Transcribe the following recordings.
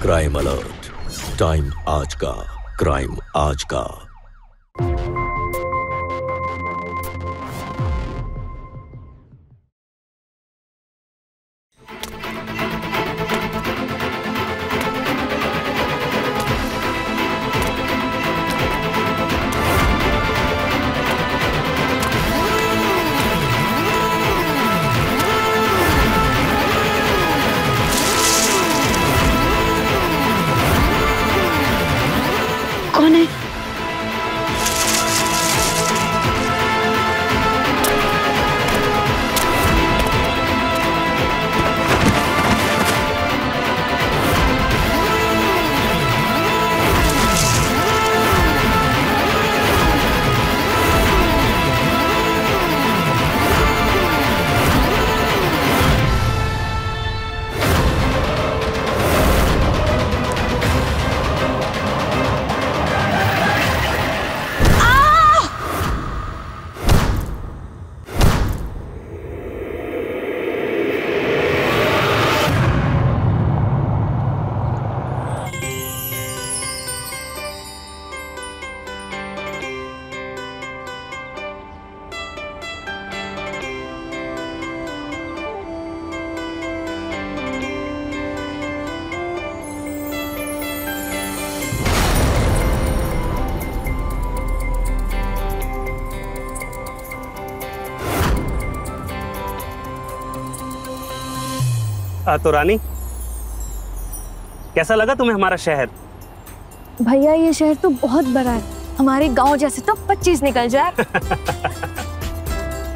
Crime alert, time आज का, crime आज का। कौन है? तो रानी, कैसा लगा तुम्हें हमारा शहर? भैया ये शहर तो बहुत बड़ा है, हमारे गांव जैसे तो 25 निकल जाए।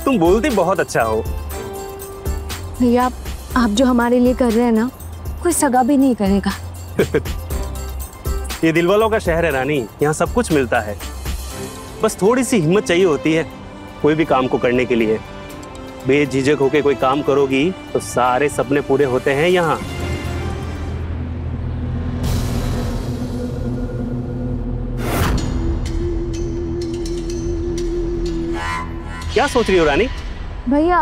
तुम बोलती बहुत अच्छा हो। भैया आप जो हमारे लिए कर रहे हैं ना, कोई सगा भी नहीं करेगा। ये दिलवालों का शहर है रानी, यहाँ सब कुछ मिलता है। बस थोड़ी सी हिम्मत चाहिए होती है कोई भी काम को करने के लिए। बेझिझक होके कोई काम करोगी तो सारे सपने पूरे होते हैं यहाँ। क्या सोच रही हो रानी? भैया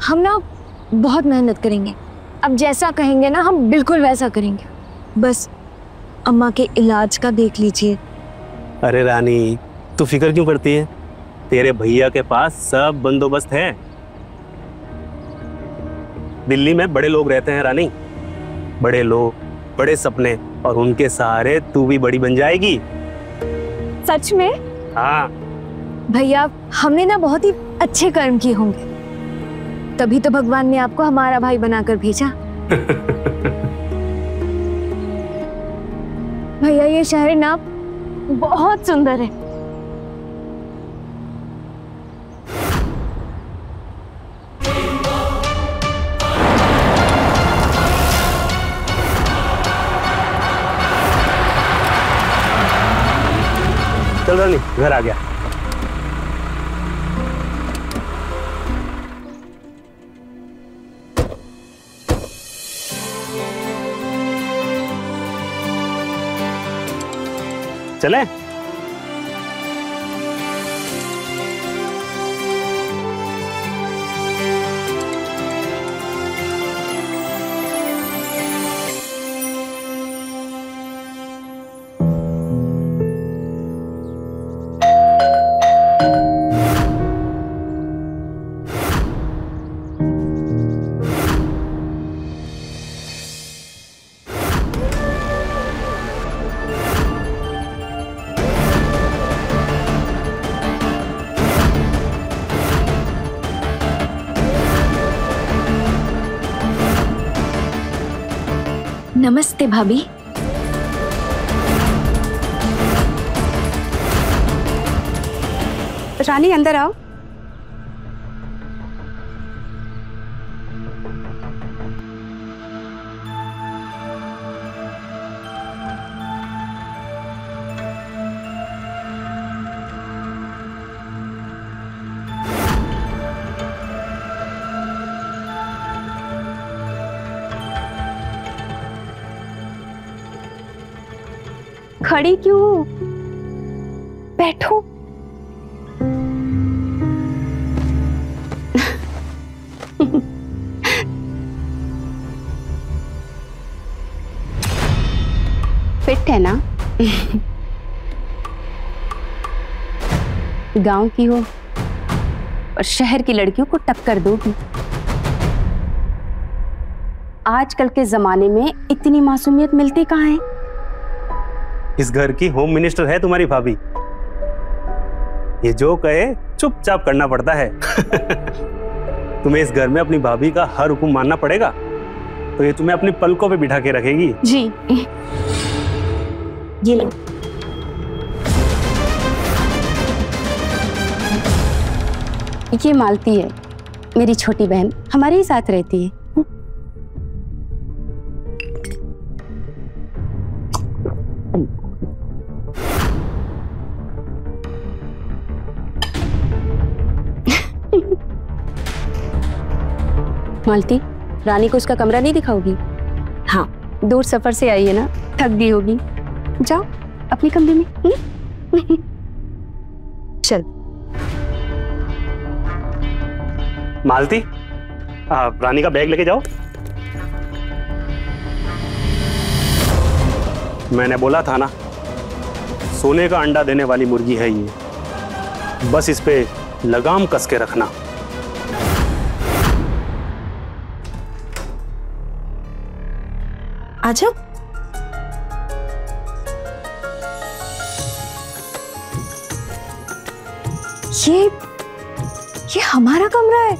हम ना बहुत मेहनत करेंगे, अब जैसा कहेंगे ना हम बिल्कुल वैसा करेंगे। बस अम्मा के इलाज का देख लीजिए। अरे रानी, तू फिक्र क्यों करती है? तेरे भैया के पास सब बंदोबस्त है। दिल्ली में बड़े लोग रहते हैं रानी, बड़े लोग, बड़े सपने, और उनके सहारे तू भी बड़ी बन जाएगी। सच में? हाँ भैया हमने ना बहुत ही अच्छे कर्म किए होंगे, तभी तो भगवान ने आपको हमारा भाई बनाकर भेजा। भैया ये शहर ना बहुत सुंदर है। चल रानी, घर आ गया। चले? नमस्ते भाभी। रानी अंदर आओ। खड़ी क्यों? बैठो। फिट है ना? गांव की हो और शहर की लड़कियों को टक्कर दोगी। आजकल के जमाने में इतनी मासूमियत मिलती कहाँ है? इस घर की होम मिनिस्टर है तुम्हारी भाभी। ये जो कहे चुपचाप करना पड़ता है। तुम्हें इस घर में अपनी भाभी का हर हुक्म मानना पड़ेगा, तो ये तुम्हें अपनी पलकों पे बिठा के रखेगी। जी। ये लो। ये मालती है, मेरी छोटी बहन, हमारे ही साथ रहती है। मालती, रानी को उसका कमरा नहीं दिखाओगी? हाँ, दूर सफर से आई है ना, थक गई होगी। जाओ अपने कमरे में। चल। मालती, रानी का बैग लेके जाओ। मैंने बोला था ना, सोने का अंडा देने वाली मुर्गी है ये, बस इस पे लगाम कस के रखना। आजा। ये हमारा कमरा है।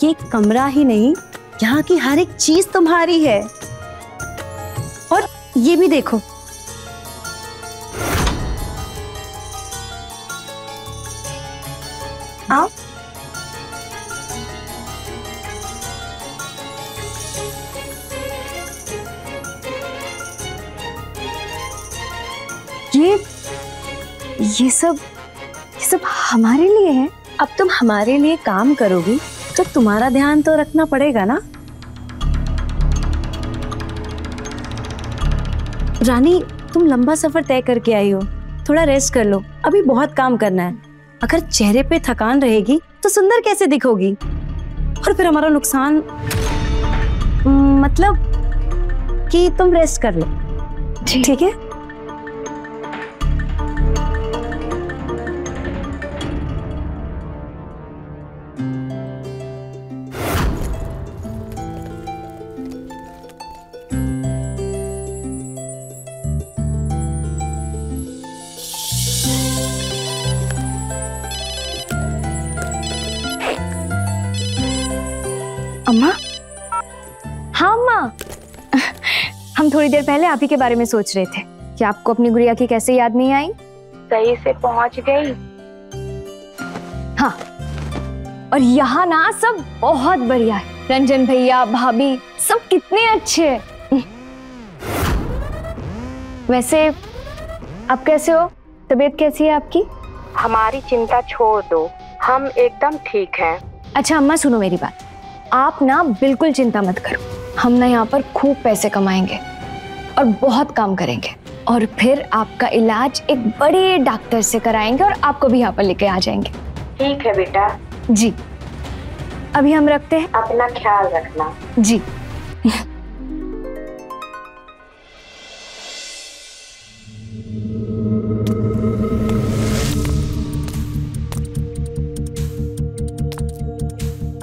ये कमरा ही नहीं, यहाँ की हर एक चीज तुम्हारी है। और ये भी देखो, आओ। ये सब हमारे लिए है। अब तुम हमारे लिए काम करोगी तो तुम्हारा ध्यान तो रखना पड़ेगा ना। रानी, तुम लंबा सफर तय करके आई हो, थोड़ा रेस्ट कर लो, अभी बहुत काम करना है। अगर चेहरे पे थकान रहेगी तो सुंदर कैसे दिखोगी, और फिर हमारा नुकसान। मतलब कि तुम रेस्ट कर लो, ठीक है? अम्मा? हाँ अम्मा, हम थोड़ी देर पहले आप ही के बारे में सोच रहे थे कि आपको अपनी गुड़िया की कैसे याद नहीं आई। सही से पहुंच गई। हाँ, और यहाँ ना सब बहुत बढ़िया है। रंजन भैया, भाभी, सब कितने अच्छे हैं। वैसे आप कैसे हो? तबीयत कैसी है आपकी? हमारी चिंता छोड़ दो, हम एकदम ठीक हैं। अच्छा अम्मा, सुनो मेरी बात, आप ना बिल्कुल चिंता मत करो। हम ना यहाँ पर खूब पैसे कमाएंगे और बहुत काम करेंगे, और फिर आपका इलाज एक बड़े डॉक्टर से कराएंगे और आपको भी यहाँ पर लेके आ जाएंगे। ठीक है बेटा। जी, अभी हम रखते हैं। अपना ख्याल रखना। जी।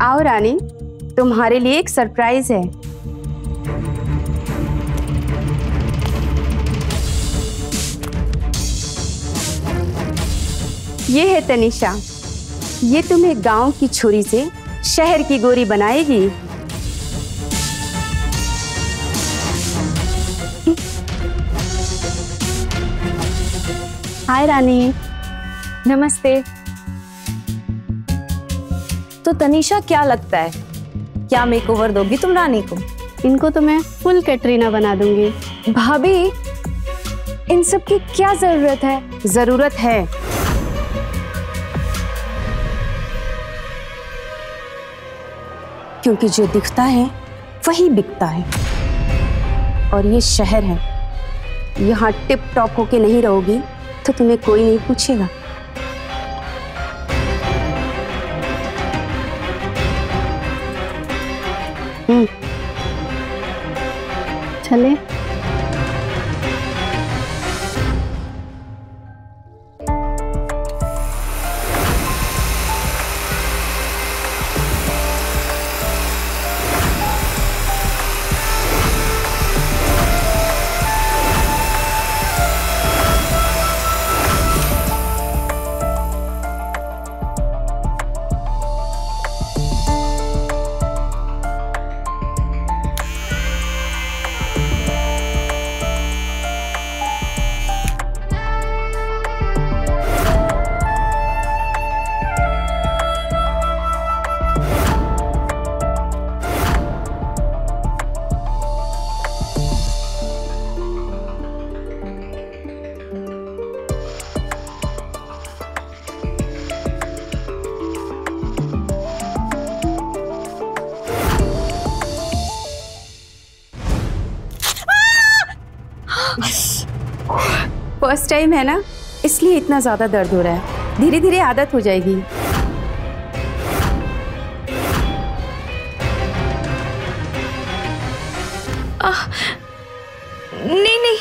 आओ रानी, तुम्हारे लिए एक सरप्राइज है। ये है तनिषा, ये तुम्हें गांव की छुरी से शहर की गोरी बनाएगी। हाय रानी। नमस्ते। तो तनिषा, क्या लगता है, क्या मेकओवर दोगी तुम रानी को? इनको तो मैं फुल कैटरीना बना दूंगी। भाभी, इन सब की क्या जरूरत है? जरूरत है, क्योंकि जो दिखता है वही बिकता है। और ये शहर है, यहाँ टिप टॉप होके नहीं रहोगी तो तुम्हें कोई नहीं पूछेगा। चले। फर्स्ट टाइम है ना, इसलिए इतना ज्यादा दर्द हो रहा है। धीरे धीरे आदत हो जाएगी। नहीं नहीं,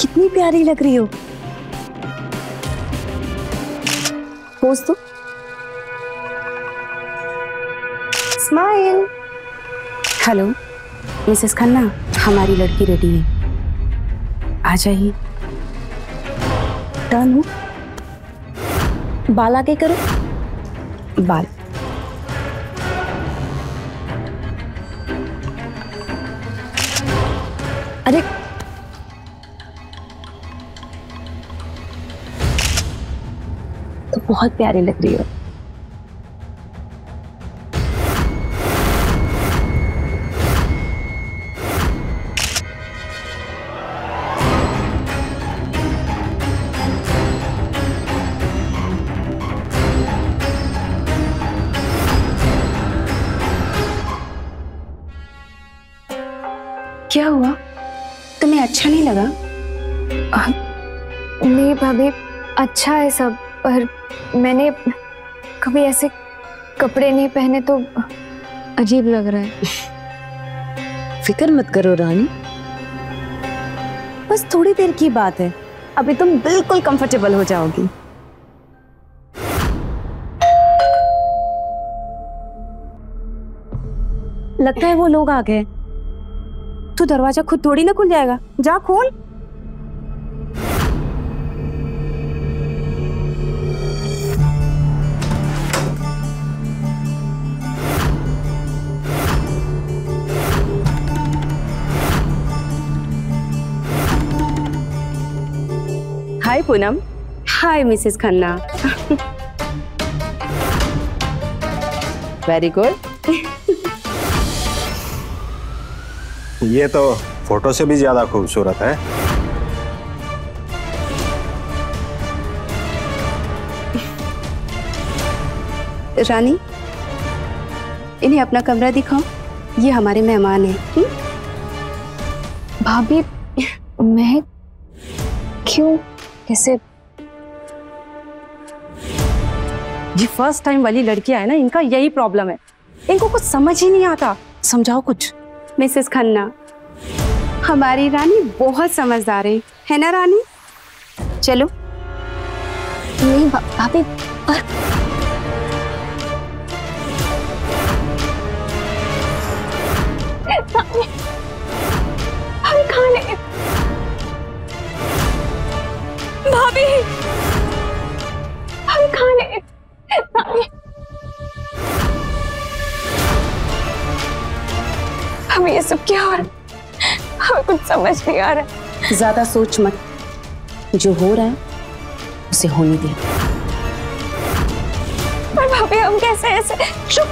कितनी प्यारी लग रही हो। पोज दो, स्माइल। हेलो मिसेस खन्ना, हमारी लड़की रेडी है, आ जाइए। टर्न हो, बाल आगे करो। बाल अरे तो बहुत प्यारी लग रही हो। क्या हुआ, तुम्हें अच्छा नहीं लगा? नहीं भाभी, अच्छा है सब, पर मैंने कभी ऐसे कपड़े नहीं पहने तो अजीब लग रहा है। फिक्र मत करो रानी, बस थोड़ी देर की बात है, अभी तुम बिल्कुल कंफर्टेबल हो जाओगी। लगता है वो लोग आ गए। तो दरवाजा खुद थोड़ी ना खुल जाएगा, जा खोल। हाय पूनम। हाय मिसेस खन्ना। Very good. ये तो फोटो से भी ज्यादा खूबसूरत है। रानी, इन्हें अपना कमरा दिखाओ, ये हमारे मेहमान हैं। भाभी मैं क्यों, कैसे? ये फर्स्ट टाइम वाली लड़कियां है ना, इनका यही प्रॉब्लम है, इनको कुछ समझ ही नहीं आता। समझाओ कुछ। मिसेस खन्ना, हमारी रानी बहुत समझदार है ना रानी? चलो। नहीं भाभी, पर भाभी खाने, भाभी भाभी खाने, भाभी हमें ये सब क्या हो रहा है? हमें कुछ समझ नहीं आ रहा। ज्यादा सोच मत, जो हो रहा है उसे होने दे। पर भाभी हम कैसे ऐसे? चुप।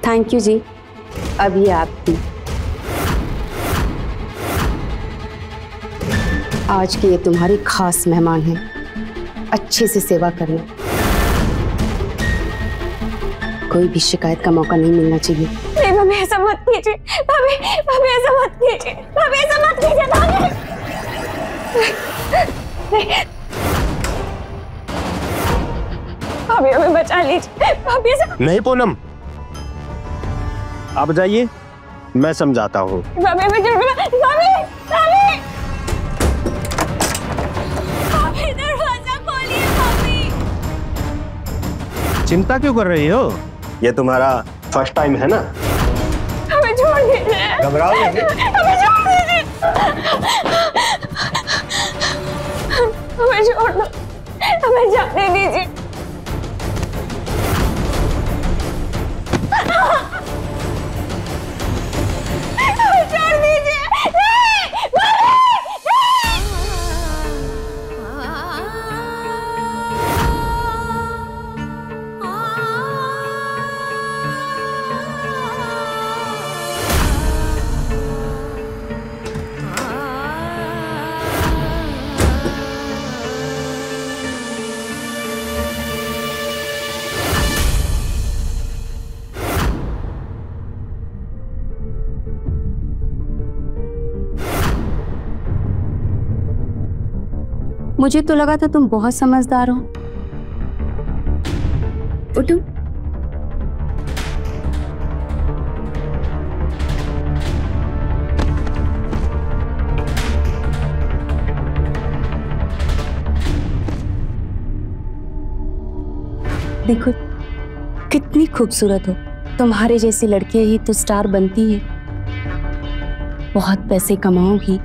थैंक यू जी, अब ये आपकी। आज की ये तुम्हारी खास मेहमान है, अच्छे से सेवा करना, कोई भी शिकायत का मौका नहीं मिलना चाहिए। नहीं भाभी ऐसा मत कीजिए, भाभी भाभी ऐसा मत कीजिए, भाभी ऐसा मत कीजिए, भाभी भाभी हमें बचा लीजिए, भाभी ऐसा नहीं पूनम, आप जाइए, मैं समझाता हूँ। भाभी हमें भाभी भाभी चिंता क्यों कर रही हो? ये तुम्हारा फर्स्ट टाइम है ना? हमें छोड़ दीजिए, घबराओ नहीं। हमें छोड़ दीजिए, हमें छोड़ दो, हमें जाने दीजिए। हमें छोड़ दीजिए, मुझे तो लगा था तुम बहुत समझदार हो। उठो। देखो कितनी खूबसूरत हो। तुम्हारे जैसी लड़कियां ही तो स्टार बनती है। बहुत पैसे कमाओगी।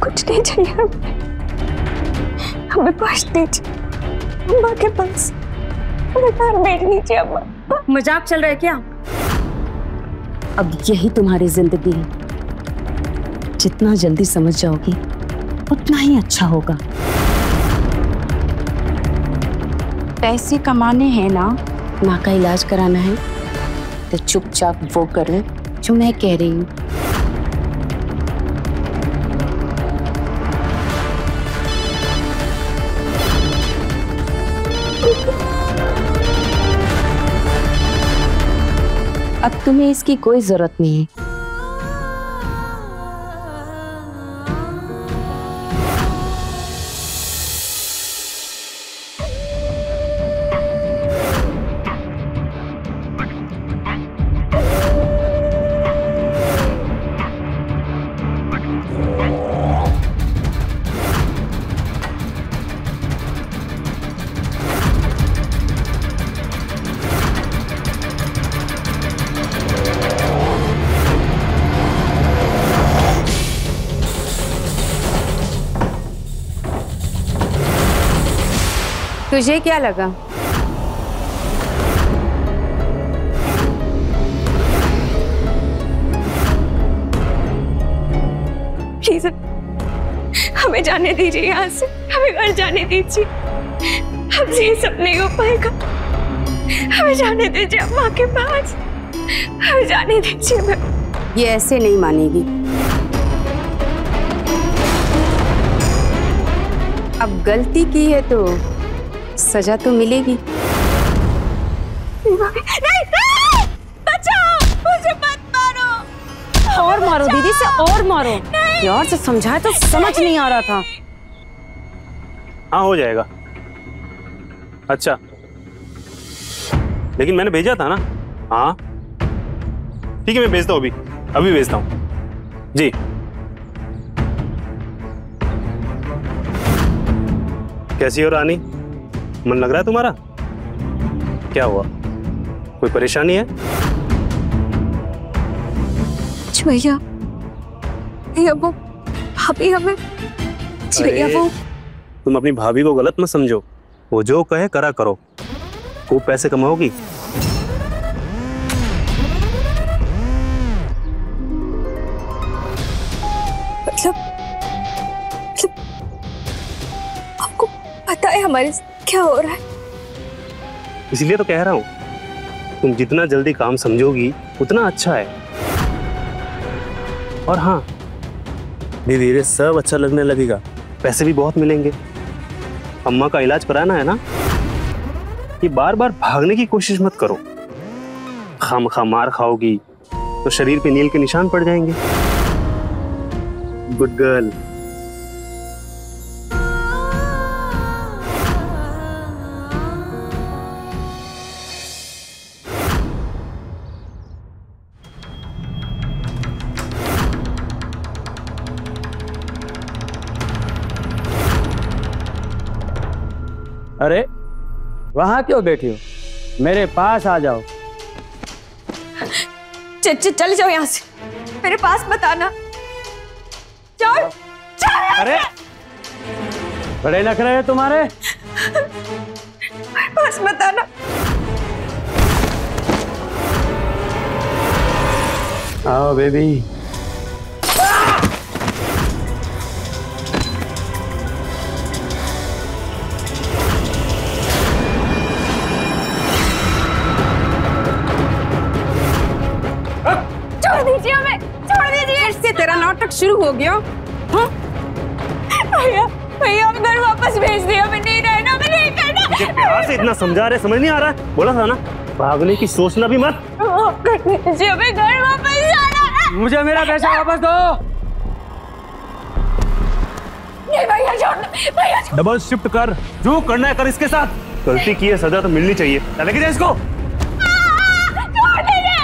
कुछ नहीं चाहिए हमें पास दीजिए, अम्मा के पास, हमें घर बैठ लीजिए अम्मा। मजाक चल रहा है क्या? अब यही तुम्हारी जिंदगी है। जितना जल्दी समझ जाओगी उतना ही अच्छा होगा। पैसे कमाने हैं ना, माँ का इलाज कराना है तो चुपचाप वो करो जो मैं कह रही हूँ। अब तुम्हें इसकी कोई जरूरत नहीं है। तुझे क्या लगा? प्लीज हमें जाने दीजिए यहाँ से, हमें घर जाने दीजिए। हमसे ये सब नहीं हो पाएगा। हमें जाने दीजिए अम्मा के पास, हमें जाने दीजिए। ये ऐसे नहीं मानेगी। अब गलती की है तो सजा तो मिलेगी। नहीं, नहीं, बचाओ, मुझे मत मारो। और मारो दीदी से, और मारो। यार से समझाया तो समझ नहीं आ रहा था। हाँ हो जाएगा। अच्छा लेकिन मैंने भेजा था ना। हाँ ठीक है, मैं भेजता हूँ, अभी भेजता हूँ जी। कैसी हो रानी, मन लग रहा है तुम्हारा? क्या हुआ, कोई परेशानी है? भैया, भैया वो भाभी हमें, भैया वो। तुम अपनी भाभी को गलत मत समझो, वो जो कहे करा करो। खूब पैसे कमाओगी। मतलब आपको पता है हमारे क्या हो रहा है? इसलिए तो कह रहा हूँ, तुम जितना जल्दी काम समझोगी उतना अच्छा है। और हाँ, धीरे धीरे सब अच्छा लगने लगेगा, पैसे भी बहुत मिलेंगे। अम्मा का इलाज कराना है ना, ये बार बार भागने की कोशिश मत करो। खामखा मार खाओगी तो शरीर पे नील के निशान पड़ जाएंगे। Good girl. अरे वहां क्यों बैठी हो? मेरे पास आ जाओ। चल जाओ यहाँ से, मेरे पास मत आना। चल अरे बड़े नखरे हैं तुम्हारे। पास मत आना। आओ बेबी। छोड़ दीजिए हमें, छोड़ दीजिए। फिर से तेरा नाटक शुरू हो गया। हाँ? भैया भैया हम घर वापस भेज दिया, हमें नहीं रहना, हमें नहीं करना। मुझे प्यार से इतना समझा रहे, समझ नहीं आ रहा है? बोला था ना भागने की सोचना भी मत। माफ कर दीजिए, हमें घर वापस जाना है। मुझे मेरा पैसा वापस दो। नहीं भैया छोड़, भैया छोड़। डबल शिफ्ट कर, जो करना है कर इसके साथ। गलती की है, सजा तो मिलनी चाहिए। लेके जा इसको। छोड़ दीजिए।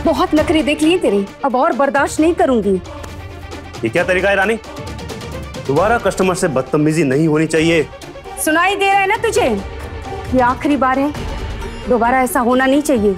बहुत नखरे देख लिए तेरे, अब और बर्दाश्त नहीं करूंगी। ये क्या तरीका है रानी? दोबारा कस्टमर से बदतमीजी नहीं होनी चाहिए। सुनाई दे रहा है ना तुझे? ये आखिरी बार है, दोबारा ऐसा होना नहीं चाहिए।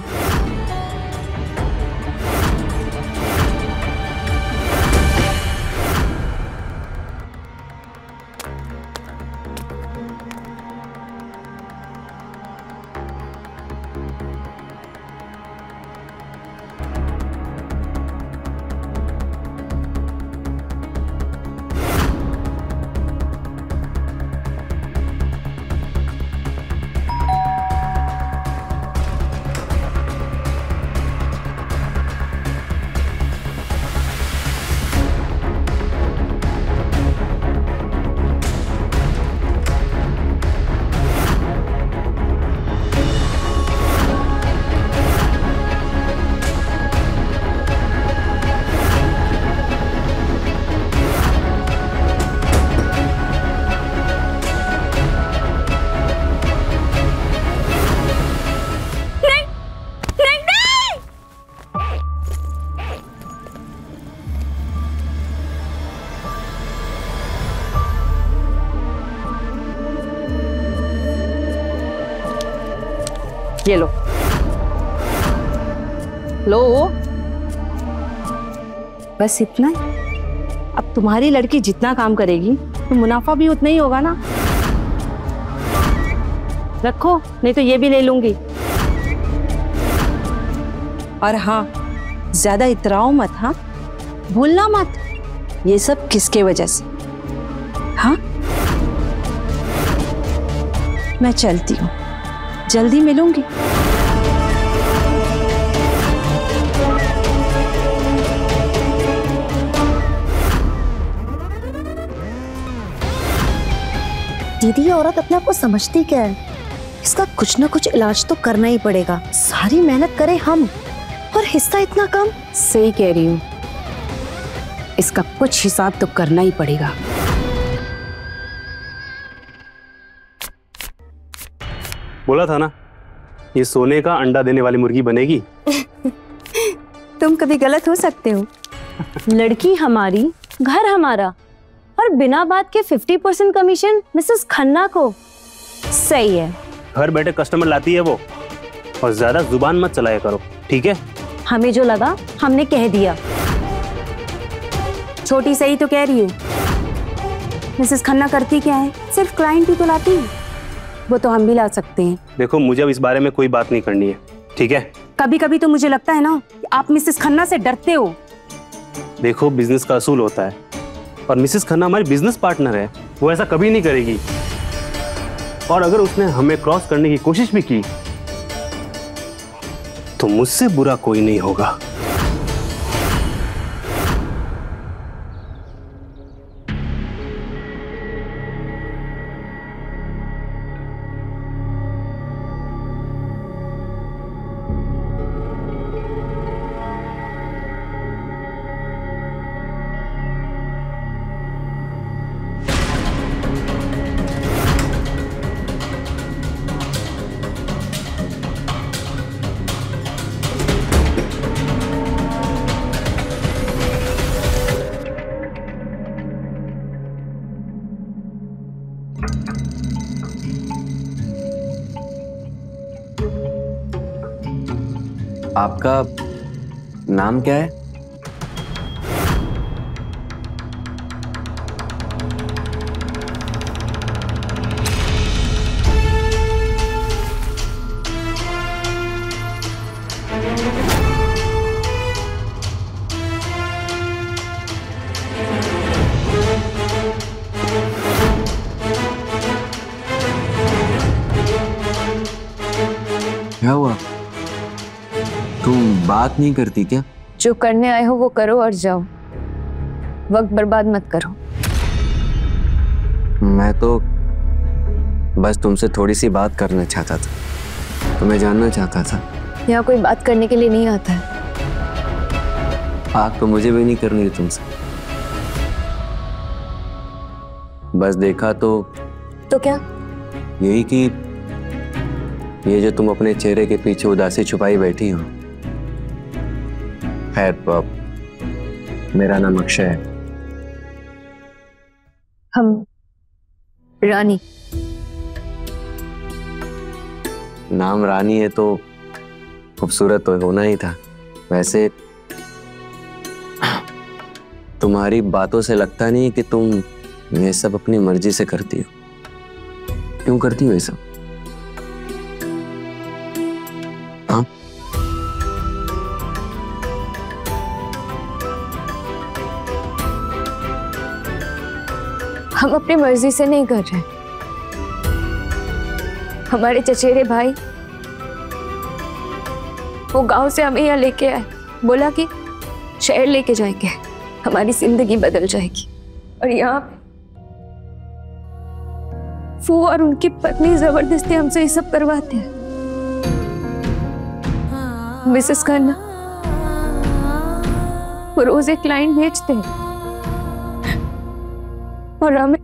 ये लो लो। बस इतना ही? अब तुम्हारी लड़की जितना काम करेगी तो मुनाफा भी उतना ही होगा ना। रखो, नहीं तो ये भी ले लूंगी। और हाँ, ज्यादा इतराओ मत। हाँ, भूलना मत ये सब किसके वजह से। हाँ, मैं चलती हूँ, जल्दी मिलूंगी। दीदी ये औरत अपने आप को समझती क्या है? इसका कुछ ना कुछ इलाज तो करना ही पड़ेगा। सारी मेहनत करें हम और हिस्सा इतना कम। सही कह रही हूँ, इसका कुछ हिसाब तो करना ही पड़ेगा। बोला था ना ये सोने का अंडा देने वाली मुर्गी बनेगी। तुम कभी गलत हो सकते हो। लड़की हमारी, घर हमारा, और बिना बात के 50% कमीशन मिसेस खन्ना को। सही है। घर बैठे कस्टमर लाती है वो, और ज्यादा जुबान मत चलाया करो, ठीक है? हमें जो लगा हमने कह दिया। छोटी सही तो कह रही है। मिसेस खन्ना करती क्या है? सिर्फ क्लाइंट ही तो लाती है। वो तो हम भी ला सकते हैं। देखो मुझे अब इस बारे में कोई बात नहीं करनी है, ठीक है? कभी कभी तो मुझे लगता है ना कि आप मिसेस खन्ना से डरते हो। देखो बिजनेस का असूल होता है, और मिसेस खन्ना हमारी बिजनेस पार्टनर है, वो ऐसा कभी नहीं करेगी। और अगर उसने हमें क्रॉस करने की कोशिश भी की तो मुझसे बुरा कोई नहीं होगा। आपका नाम क्या है? क्या हुआ? तुम बात नहीं करती क्या? जो करने आए हो वो करो और जाओ, वक्त बर्बाद मत करो। मैं तो बस तुमसे थोड़ी सी बात करना चाहता था, तुम्हें जानना चाहता था। यहाँ कोई बात करने के लिए नहीं आता है। बात तो मुझे भी नहीं करनी है तुमसे, बस देखा तो क्या? यही कि ये जो तुम अपने चेहरे के पीछे उदासी छुपाई बैठी हो। खैर बाप, मेरा नाम अक्षय है। हम रानी। नाम रानी है तो खूबसूरत तो होना ही था। वैसे तुम्हारी बातों से लगता नहीं कि तुम ये सब अपनी मर्जी से करती हो। क्यों करती हो ये सब? हाँ, हम अपनी मर्जी से नहीं कर रहे। हमारे चचेरे भाई वो गांव से हमें यहाँ लेके आए, बोला कि शहर लेके जाएंगे, हमारी जिंदगी बदल जाएगी। और यहाँ वो और उनकी पत्नी जबरदस्ती हमसे ये सब करवाते हैं। मिसेस खन्ना वो रोज एक क्लाइंट भेजते हैं और हमें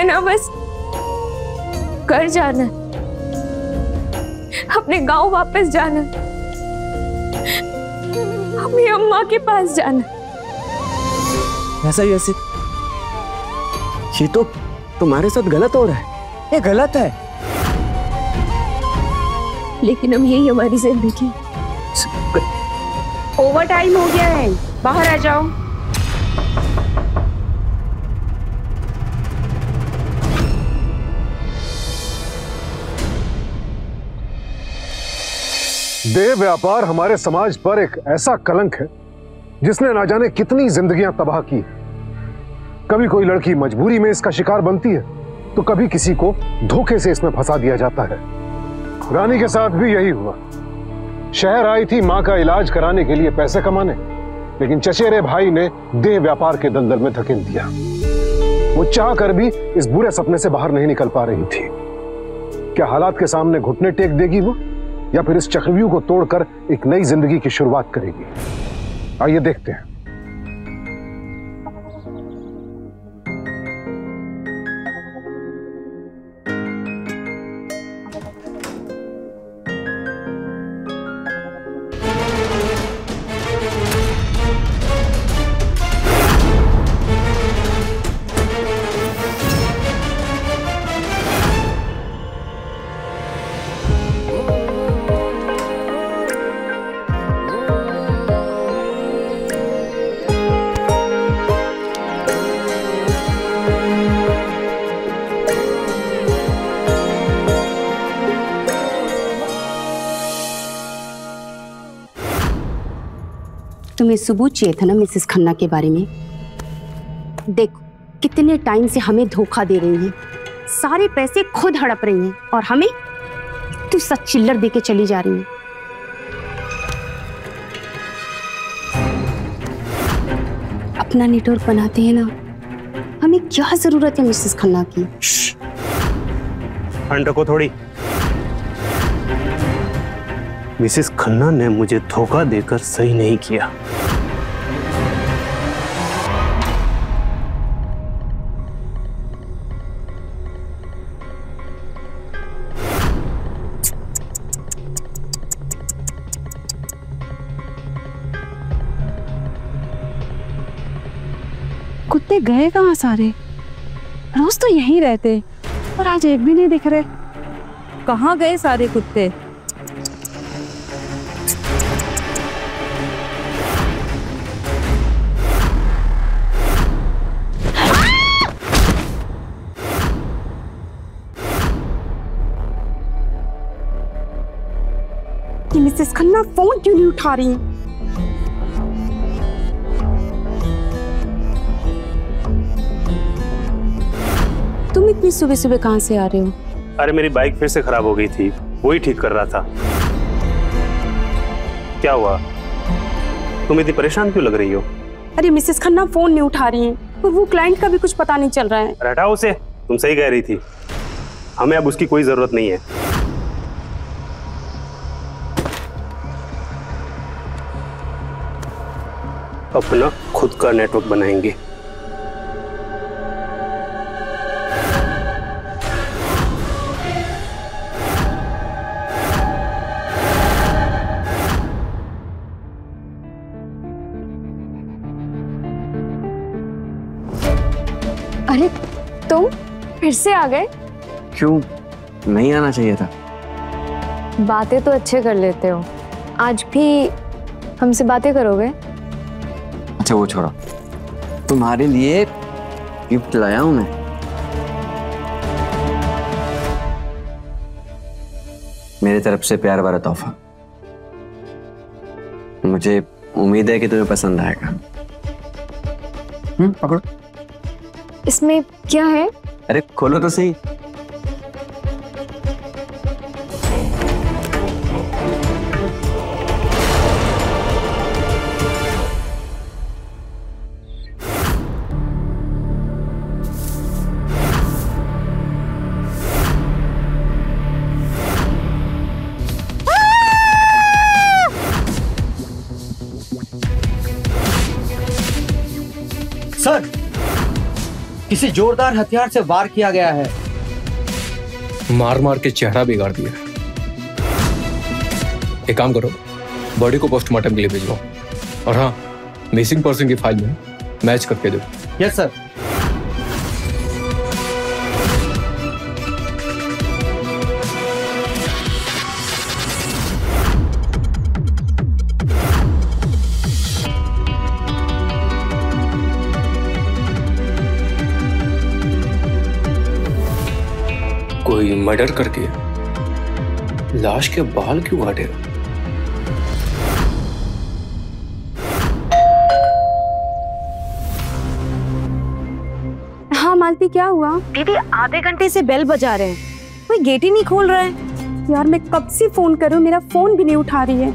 ना बस घर जाना, अपने गांव वापस जाना, अपनी अम्मा के पास जाना। ऐसा ही ऐसे ये तो तुम्हारे साथ गलत हो रहा है, ये गलत है। लेकिन हम यही हमारी जिंदगी। ओवर टाइम हो गया है, बाहर आ जाओ। देह व्यापार हमारे समाज पर एक ऐसा कलंक है जिसने ना जाने कितनी जिंदगियां तबाह की। कभी कोई लड़की मजबूरी में इसका शिकार बनती है तो कभी किसी को धोखे से इसमें फंसा दिया जाता है। रानी के साथ भी यही हुआ। शहर आई थी मां का इलाज कराने के लिए पैसे कमाने, लेकिन चचेरे भाई ने देह व्यापार के दलदल में धकेल दिया। वो चाह कर भी इस बुरे सपने से बाहर नहीं निकल पा रही थी। क्या हालात के सामने घुटने टेक देगी वो, या फिर इस चक्रव्यूह को तोड़कर एक नई जिंदगी की शुरुआत करेगी? आइए देखते हैं। तुम्हें सबूत चाहिए था ना मिसेस खन्ना के बारे में? देखो कितने टाइम से हमें धोखा दे रही हैं, सारे पैसे खुद हड़प रही हैं और हमें तो सच चिल्लर दे के चली जा रही हैं। अपना नेटवर्क बनाते हैं ना, हमें क्या जरूरत है मिसेस खन्ना की? ठंड रखो थोड़ी। मिसेस खन्ना ने मुझे धोखा देकर सही नहीं किया। कुत्ते गए कहाँ सारे? रोज तो यहीं रहते और आज एक भी नहीं दिख रहे। कहाँ गए सारे कुत्ते? मिसेस खन्ना फोन क्यों नहीं उठा रही? तुम इतनी सुबह सुबह कहाँ से आ रहे हो? अरे मेरी बाइक फिर से खराब हो गई थी, वही ठीक कर रहा था। क्या हुआ? तुम इतनी परेशान क्यों लग रही हो? अरे मिसेस खन्ना फोन नहीं उठा रही हैं और वो क्लाइंट का भी कुछ पता नहीं चल रहा है। हटाओ उसे, तुम सही कह रही थी, हमें अब उसकी कोई जरूरत नहीं है। अपना खुद का नेटवर्क बनाएंगे। अरे तुम फिर से आ गए? क्यों नहीं आना चाहिए था? बातें तो अच्छे कर लेते हो, आज भी हमसे बातें करोगे? अच्छा वो छोड़ो, तुम्हारे लिए गिफ्ट लाया हूं मैं। मेरी तरफ से प्यार भरा तोहफा। मुझे उम्मीद है कि तुम्हें पसंद आएगा। पकड़ो। इसमें क्या है? अरे खोलो तो सही। सर, किसी जोरदार हथियार से वार किया गया है। मार मार के चेहरा बिगाड़ दिया। एक काम करो, बॉडी को पोस्टमार्टम के लिए भेजो और हाँ, मिसिंग पर्सन की फाइल में मैच करके दो। Yes sir. कोई मर्डर करके लाश के बाल क्यों काटेगा? हाँ मालती, क्या हुआ? दीदी आधे घंटे से बेल बजा रहे हैं, कोई गेट ही नहीं खोल रहा है। यार मैं कब से फोन करूं, मेरा फोन भी नहीं उठा रही है।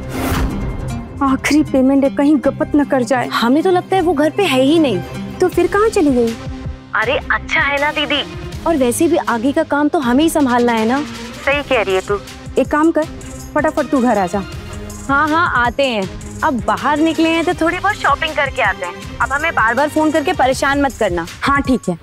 आखिरी पेमेंट है, कहीं गपत न कर जाए। हमें तो लगता है वो घर पे है ही नहीं। तो फिर कहाँ चली गई? अरे अच्छा है ना दीदी, और वैसे भी आगे का काम तो हमें ही संभालना है ना। सही कह रही है तू। एक काम कर, फटाफट तू घर आ जा। हाँ हाँ आते हैं, अब बाहर निकले हैं तो थोड़ी बहुत शॉपिंग करके आते हैं। अब हमें बार बार फोन करके परेशान मत करना। हाँ ठीक है।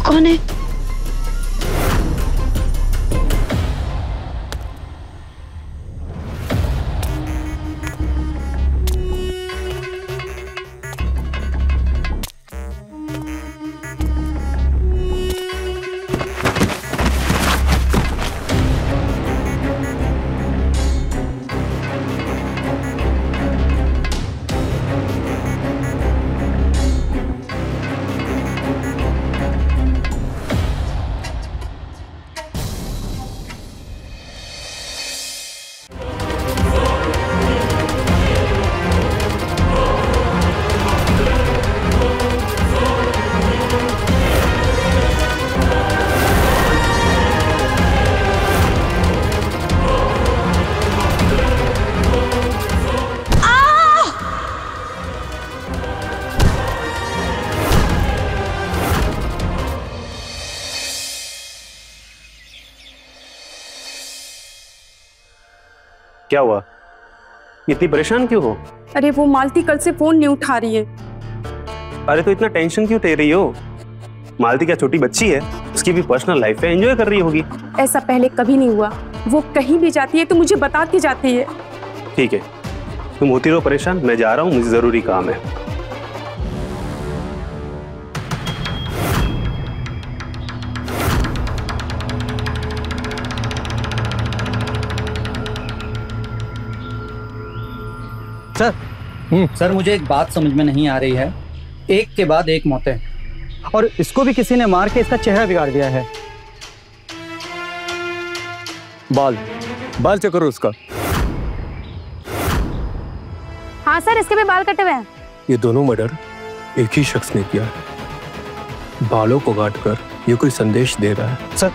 कौन है? क्या हुआ, इतनी परेशान क्यों हो? अरे वो मालती कल से फोन नहीं उठा रही है। अरे तो इतना टेंशन क्यों ले रही हो? मालती क्या छोटी बच्ची है? उसकी भी पर्सनल लाइफ है, एंजॉय कर रही होगी। ऐसा पहले कभी नहीं हुआ। वो कहीं भी जाती है तो मुझे बता के जाती है। ठीक है, तुम होती रहो परेशान, मैं जा रहा हूँ, मुझे जरूरी काम है। सर सर मुझे एक बात समझ में नहीं आ रही है। एक के बाद एक मौतें, और इसको भी किसी ने मार के इसका चेहरा बिगाड़ दिया है। बाल चेक करो उसका। हाँ सर, इसके भी बाल कटे हुए हैं। ये दोनों मर्डर एक ही शख्स ने किया है। बालों को काटकर ये कोई संदेश दे रहा है। सर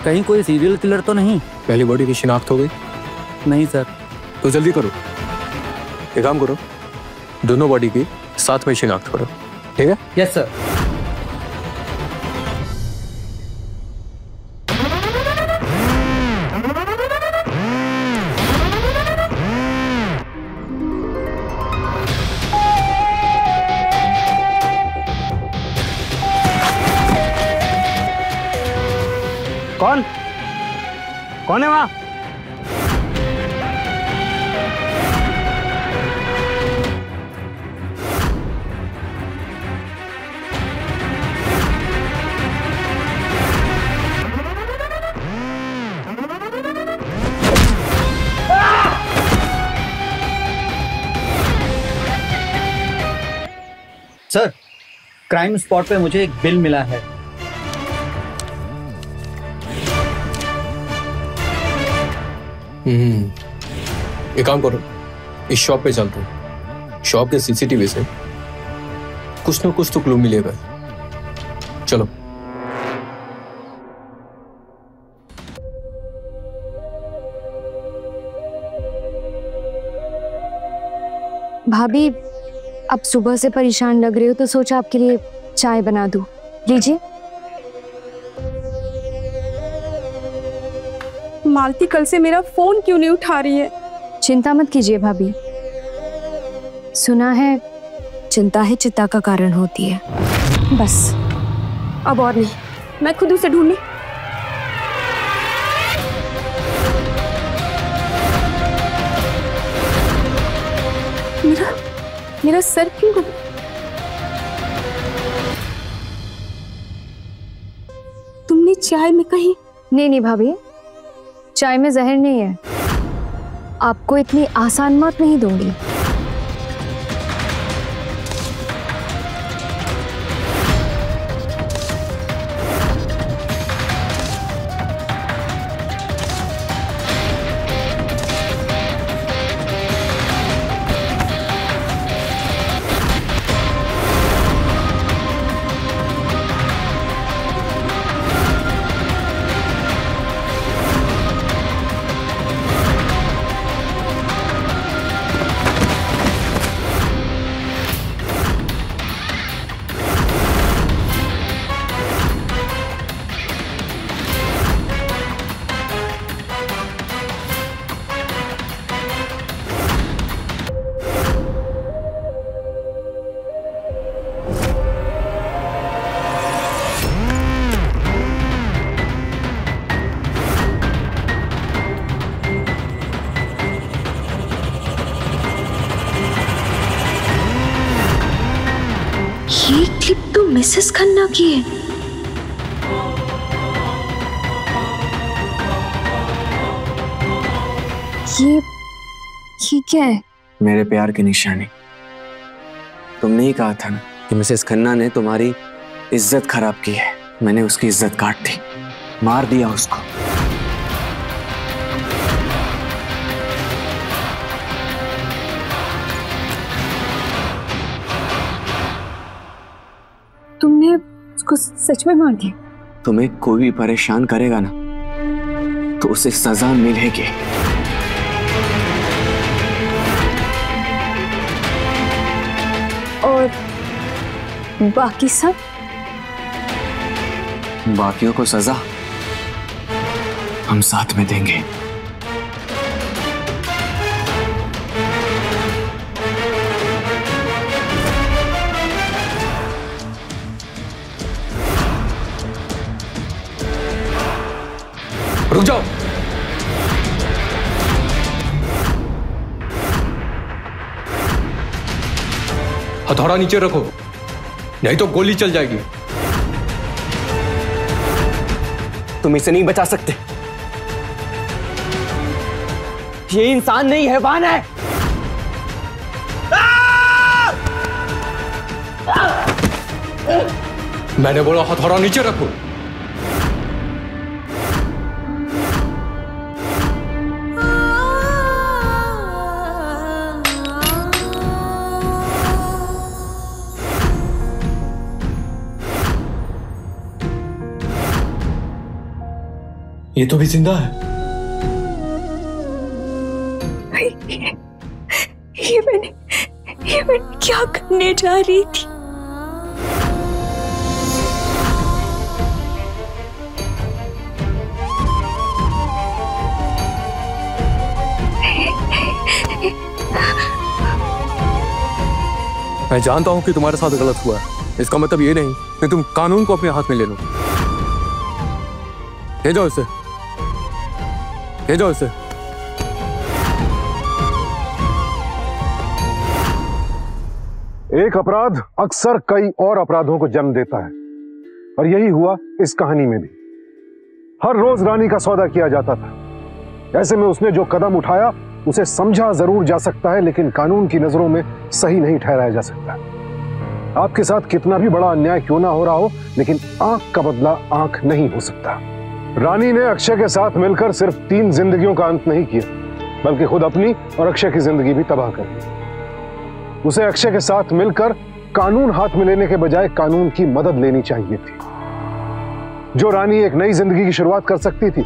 कहीं कोई सीरियल किलर तो नहीं? पहली बॉडी की शिनाख्त हो गई? नहीं सर। तो जल्दी करो, एक काम करो, दोनों बॉडी की साथ में शिनाख्त करो, ठीक है? Yes sir. कौन है वहां? सर क्राइम स्पॉट पे मुझे एक बिल मिला है। एक काम करो, इस शॉप पे चलते हैं। शॉप के सीसीटीवी से कुछ न कुछ तो क्लू मिलेगा। चलो। भाभी, अब सुबह से परेशान लग रही हो तो सोचा आपके लिए चाय बना दूं। लीजिए। मालती कल से मेरा फोन क्यों नहीं उठा रही है? चिंता मत कीजिए भाभी, सुना है चिंता ही चिंता का कारण होती है। बस अब और नहीं, मैं खुद उसे ढूंढने। मेरा सर क्यों घूम? तुमने चाय में कहीं? नहीं भाभी, चाय में जहर नहीं है। आपको इतनी आसान मौत नहीं दूंगी। ये क्लिप तो मिसेस खन्ना की है। ये क्या है? मेरे प्यार की निशानी। तुमने ही कहा था ना कि मिसेस खन्ना ने तुम्हारी इज्जत खराब की है। मैंने उसकी इज्जत काट दी, मार दिया उसको। तुमने उसको सच में मार दिया? तुम्हें कोई भी परेशान करेगा ना तो उसे सजा मिलेगी। और बाकी सब? बाकियों को सजा हम साथ में देंगे। रुक जाओ। हथौड़ा नीचे रखो, नहीं तो गोली चल जाएगी। तुम इसे नहीं बचा सकते। ये इंसान नहीं हैवान है। मैंने बोला हथौड़ा नीचे रखो। ये तो भी जिंदा है। ये मैंने क्या करने जा रही थी? मैं जानता हूं कि तुम्हारे साथ गलत हुआ है, इसका मतलब ये नहीं कि तुम कानून को अपने हाथ में ले लो। ले जाओ इसे, ले जाओ इसे। एक अपराध अक्सर कई और अपराधों को जन्म देता है, और यही हुआ इस कहानी में भी। हर रोज रानी का सौदा किया जाता था। ऐसे में उसने जो कदम उठाया उसे समझा जरूर जा सकता है, लेकिन कानून की नजरों में सही नहीं ठहराया जा सकता। आपके साथ कितना भी बड़ा अन्याय क्यों ना हो रहा हो, लेकिन आंख का बदला आंख नहीं हो सकता। रानी ने अक्षय के साथ मिलकर सिर्फ 3 जिंदगियों का अंत नहीं किया, बल्कि खुद अपनी और अक्षय की जिंदगी भी तबाह कर दी। उसे अक्षय के साथ मिलकर कानून हाथ में लेने के बजाय कानून की मदद लेनी चाहिए थी। जो रानी एक नई जिंदगी की शुरुआत कर सकती थी,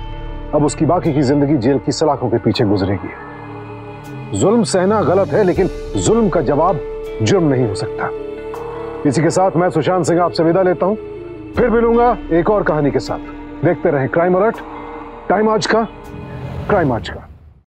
अब उसकी बाकी की जिंदगी जेल की सलाखों के पीछे गुजरेगी। जुल्म सहना गलत है, लेकिन जुल्म का जवाब जुर्म नहीं हो सकता। इसी के साथ मैं सुशांत सिंह आपसे विदा लेता हूं। फिर मिलूंगा एक और कहानी के साथ। देखते रहें क्राइम अलर्ट, टाइम आज का, क्राइम आज का।